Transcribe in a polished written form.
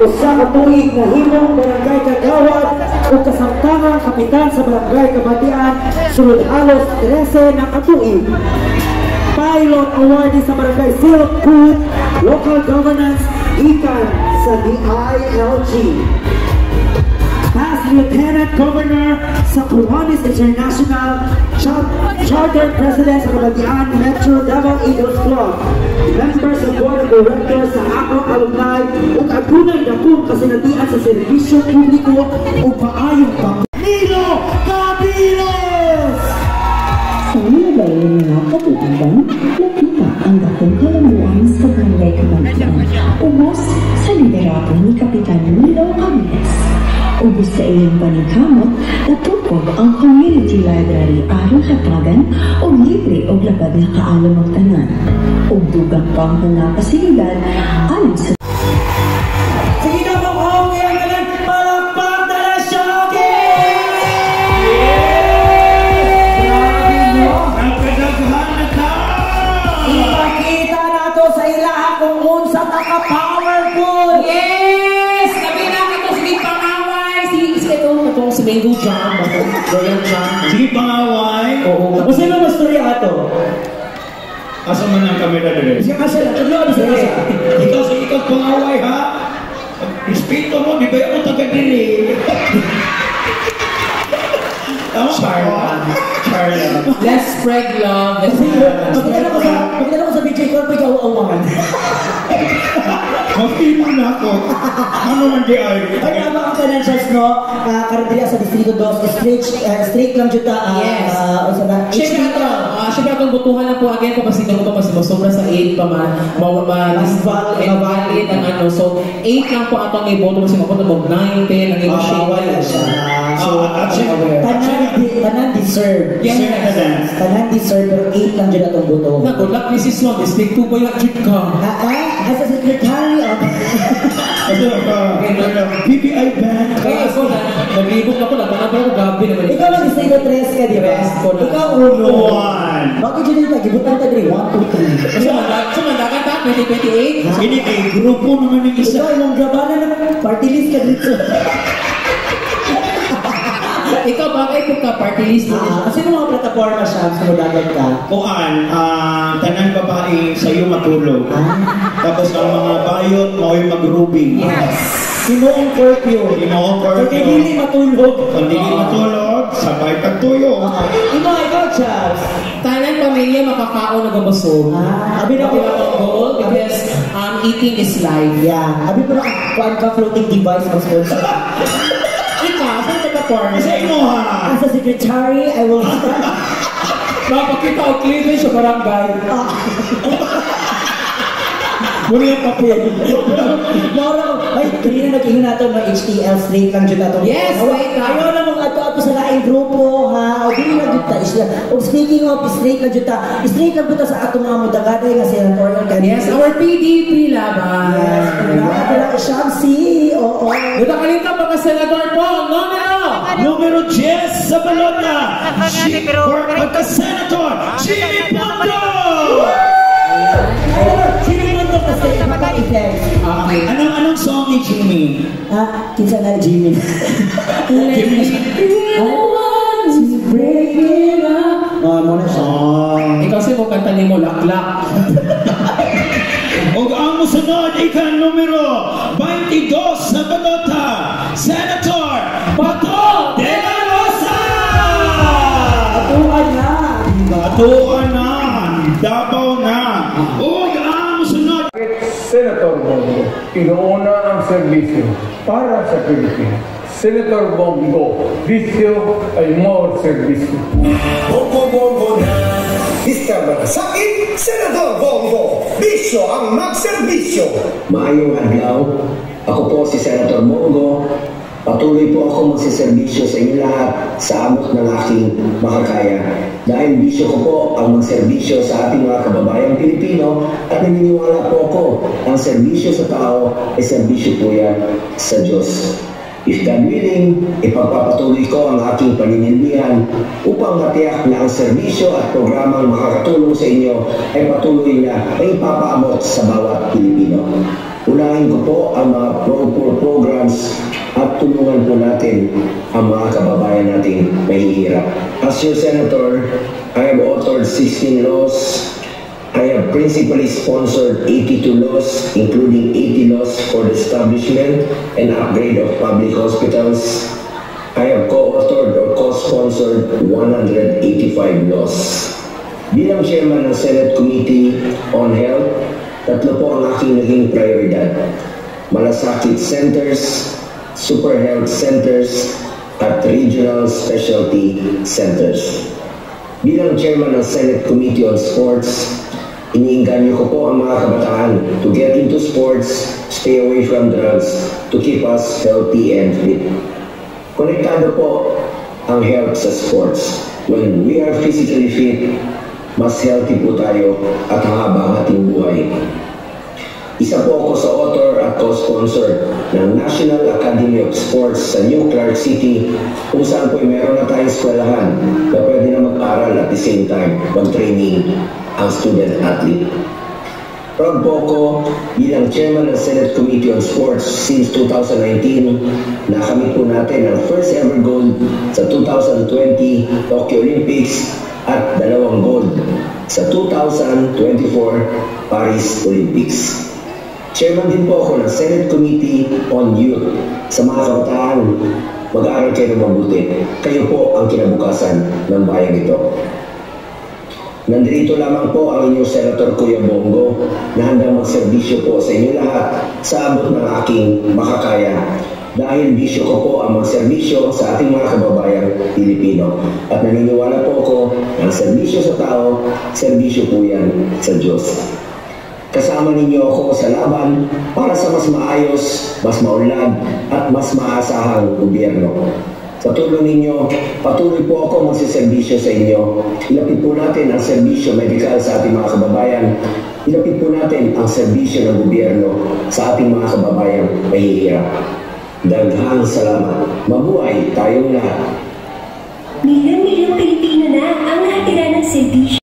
Usa ka tuig na himong barangay kagawad o kasamtangang kapitan sa barangay Kabatian sulod halos 13 na katuig. Pilot awardee sa barangay Silk Food Local Governance ikan sa DILG. Past Lieutenant Governor sa Kiwanis International Charter President sa Kabatian Metro Davao Eagles Club. Members of Board of Directors sa ACO Alumni ug adunay dakong kasinatian sa serbisyo publiko ug maayong Nilo Cabiles! Sa nilagayin nga katutugan, nakita ang dakong kalamuan sa barangay Kabatian. Ubos sa liderato ni Kapitan Nilo Cabiles. Ubos sa iyong paningkamot, natukob ang community library aron hatagan o libre o lapad na kaalam ang tanan. O dugang pang mga pasilidad ayon sa sige na po kung kaya ngayon palakpak na na siya! Grabe nyo! Nagkadaghan na ta! Ipakita na to sa ilaha kung unsa ka-powerful! Yes! Sabi na ito, sige pangaway! Sige itong si Mango Jam, Royal Jam. Sige pangaway! Oo. O sino mas storya ato? Asa man ang kamera dire? Siya kasi lang, tudlo ni siya. Ikaw sa ikaw pangaway ha? Respeto mo, di ba ako taga dire? Tama ba? Charla. Let's spread love. Pagkita ko sa BJ Corp, ikaw awangan. Mapilo na ako. Ano man di ay? Ay, ang financials, no? Karandila sa Distrito 2, straight lang juta. Yes. Siyempre itong butuhan na po again po kasi ito pa sobra sa 8 pa man. Valid ang ano. So, 8 lang po atong iboto kasi mapunta mo 9, 10, ang i-share siya. So, tanan deserve. Yes. Tanan deserve, pero 8 lang dyan atong boto. Nagulak ni Sis Long, District 2 ba yung jud ka? As a secretary of... PBI band. Kaya ako na, naglibog ako na, pero gabi naman. Ikaw ang Distrito 3 ka, di ba? Ikaw uno. Bakit dyan yung nagibutan ka diri? 1, 2, 3. So, mandakan ta, 2028? Ini kay grupo naman ng isa. Ikaw, yung gabanan naman, party list ka dito. Ikaw, bakit kung ka party list? Sino mga plataforma siya sa mudagan ka? Kuan, tanan babae sa iyo matulog. Tapos ang mga bayot, mao'y mag-rubing. Yes. Sinoong curfew. Sinoong curfew. Kaya dili matulog. Kung dili matulog, sabay pagtuyo. Ikaw, Charles. Thailand pamilya makakaon na gabasog. Abi na ko goal because eating is life. Yeah. Abi pa na kuan ka floating device mas sponsor. Ikaw, saan ka ka-porn? Sa imo ha. As a secretary, I will start. Mapakita o cleavage sa barangay. Muna yung papel. Ay, kanina nag-ihin natin ng HTL, straight lang dyan natin. Yes, straight lang. Ayaw na mga ato sa laing grupo, ha? O, hindi na dyan ta. O, speaking of straight lang dyan ta, straight lang dyan sa ato mga mudagaday nga senatorial candidate. Yes, our PDP laban. Yes, pinaka Shamsi, oo. Dito kalita mga senador po, Numero 10 sa balota. For pagka-senator, Jimmy Pondo! Sino yung mundo kasi maka-effect? Okay. Anong song ni Jimmy? Kinsa na Jimmy. Jimmy. Muna siya. Ikaw kasi mo kanta ni mo, laklak. O ang musunod, ikan numero 22 sa balota, Senator Bato de la Rosa! Atuan na. Batuan na, Davao na. O ang musunod, Senator Bongo, inuuna ang serbisyo para sa Pilipinas. Senator Bongo, bisyo ay more serbisyo. Bongo Bongo na. Mr. Malasakit, Senador Bongo, bisyo ang magserbisyo. Maayong adlaw, ako po si Senator Bongo. Patuloy po ako magsiservisyo sa inyo lahat sa abot ng aking makakaya. Dahil bisyo ko po ang magserbisyo sa ating mga kababayang Pilipino at naniniwala po ako ang serbisyo sa tao ay serbisyo po yan sa Diyos. If God willing, ipagpapatuloy ko ang aking paninilbihan upang matiyak na ang serbisyo at programang makakatulong sa inyo ay patuloy na ipapaabot sa bawat Pilipino. Unahin ko po ang mga programs at tulungan po natin ang mga kababayan nating mahihirap. As your Senator, I have authored 16 laws. I have principally sponsored 82 laws, including 80 laws for the establishment and upgrade of public hospitals. I have co-authored or co-sponsored 185 laws. Bilang chairman ng Senate Committee on Health, tatlo po ang aking naging prioridad. Malasakit Centers, Super Health Centers, at Regional Specialty Centers. Bilang chairman ng Senate Committee on Sports, iniinganyo ko po ang mga kabataan to get into sports, stay away from drugs, to keep us healthy and fit. Konektado po ang health sa sports. When we are physically fit, mas healthy po tayo at hahaba ang ating buhay. Isa po ako sa author at co-sponsor ng National Academy of Sports sa New Clark City, kung saan po meron na tayong eskwelahan na pwede na mag-aral at the same time mag-training ang student athlete. Proud po ako bilang chairman ng Senate Committee on Sports since 2019, nakamit po natin ang first ever gold sa 2020 Tokyo Olympics at 2 gold sa 2024 Paris Olympics. Chairman din po ako ng Senate Committee on Youth. Sa mga kabataan, mag-aaral kayo ng mabuti. Kayo po ang kinabukasan ng bayang ito. Nandito lamang po ang inyong Senator Kuya Bongo na handang magserbisyo po sa inyo lahat sa abot ng aking makakaya. Dahil bisyo ko po ang magserbisyo sa ating mga kababayang Pilipino. At naniniwala po ako na ang serbisyo sa tao, serbisyo po yan sa Diyos. Kasama ninyo ako sa laban para sa mas maayos, mas maunlad at mas maasahang gobyerno. Sa tulong ninyo, patuloy po ako magsiservisyo sa inyo. Ilapit po natin ang serbisyo medikal sa ating mga kababayan. Ilapit po natin ang serbisyo ng gobyerno sa ating mga kababayang mahihirap. Daghang salamat. Mabuhay tayong lahat. Milyon-milyong Pilipino na ang nakatira ng serbisyo.